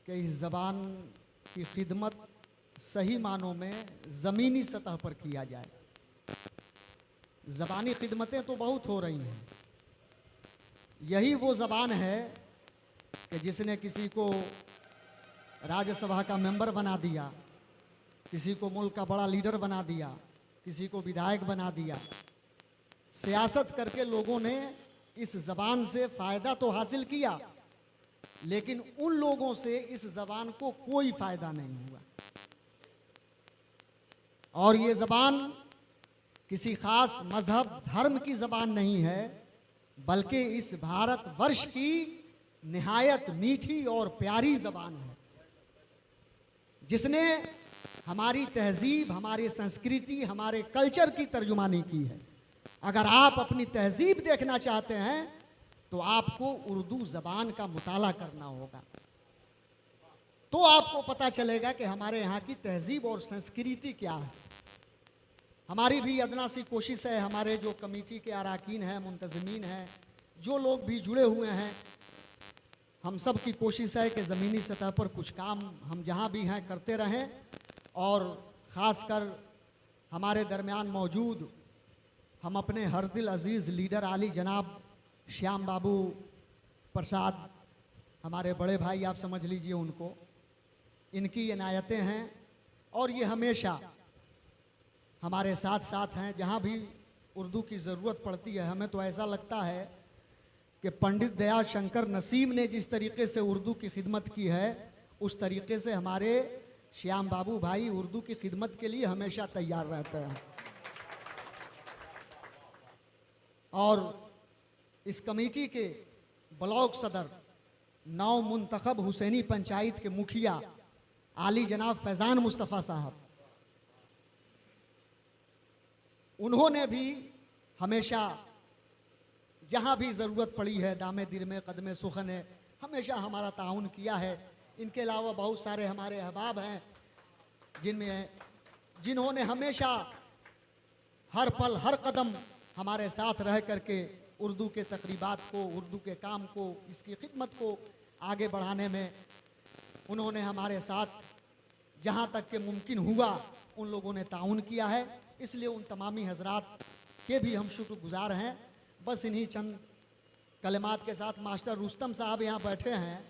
कि इस ज़बान की खिदमत सही मानों में ज़मीनी सतह पर किया जाए। ज़बानी खिदमतें तो बहुत हो रही हैं, यही वो ज़बान है कि जिसने किसी को राज्यसभा का मेंबर बना दिया, किसी को मुल्क का बड़ा लीडर बना दिया, किसी को विधायक बना दिया। सियासत करके लोगों ने इस ज़बान से फ़ायदा तो हासिल किया, लेकिन उन लोगों से इस ज़बान को कोई फ़ायदा नहीं हुआ। और ये ज़बान किसी ख़ास मज़हब धर्म की ज़बान नहीं है, बल्कि इस भारतवर्ष की निहायत मीठी और प्यारी ज़बान है, जिसने हमारी तहज़ीब, हमारी संस्कृति, हमारे कल्चर की तर्जुमानी की है। अगर आप अपनी तहज़ीब देखना चाहते हैं तो आपको उर्दू ज़बान का मुताला करना होगा, तो आपको पता चलेगा कि हमारे यहाँ की तहज़ीब और संस्कृति क्या है। हमारी भी अदना सी कोशिश है, हमारे जो कमेटी के अरकान हैं, मुंतज़मीन हैं, जो लोग भी जुड़े हुए हैं, हम सब की कोशिश है कि ज़मीनी सतह पर कुछ काम हम जहाँ भी हैं करते रहें। और ख़ासकर हमारे दरमियान मौजूद हम अपने हर दिल अज़ीज़ लीडर आली जनाब श्याम बाबू प्रसाद, हमारे बड़े भाई आप समझ लीजिए उनको, इनकी इनायतें हैं और ये हमेशा हमारे साथ साथ हैं। जहाँ भी उर्दू की ज़रूरत पड़ती है, हमें तो ऐसा लगता है कि पंडित दयाल शंकर नसीम ने जिस तरीके से उर्दू की खिदमत की है, उस तरीके से हमारे श्याम बाबू भाई उर्दू की खिदमत के लिए हमेशा तैयार रहते हैं। और इस कमेटी के ब्लॉक सदर, नौ मुंतखब हुसैनी पंचायत के मुखिया आली जनाब फैज़ान मुस्तफ़ा साहब, उन्होंने भी हमेशा जहाँ भी ज़रूरत पड़ी है, दामे दिल में कदमे सुखन है, हमेशा हमारा ताउन किया है। इनके अलावा बहुत सारे हमारे अहबाब हैं जिन्होंने हमेशा हर पल हर कदम हमारे साथ रह करके उर्दू के तकरीबात को, उर्दू के काम को, इसकी खिदमत को आगे बढ़ाने में उन्होंने हमारे साथ जहाँ तक के मुमकिन हुआ उन लोगों ने ताउन किया है। इसलिए उन तमामी हजरात के भी हम शुक्रगुजार हैं। बस इन्हीं चंद कलिमात के साथ मास्टर रुस्तम साहब यहाँ बैठे हैं,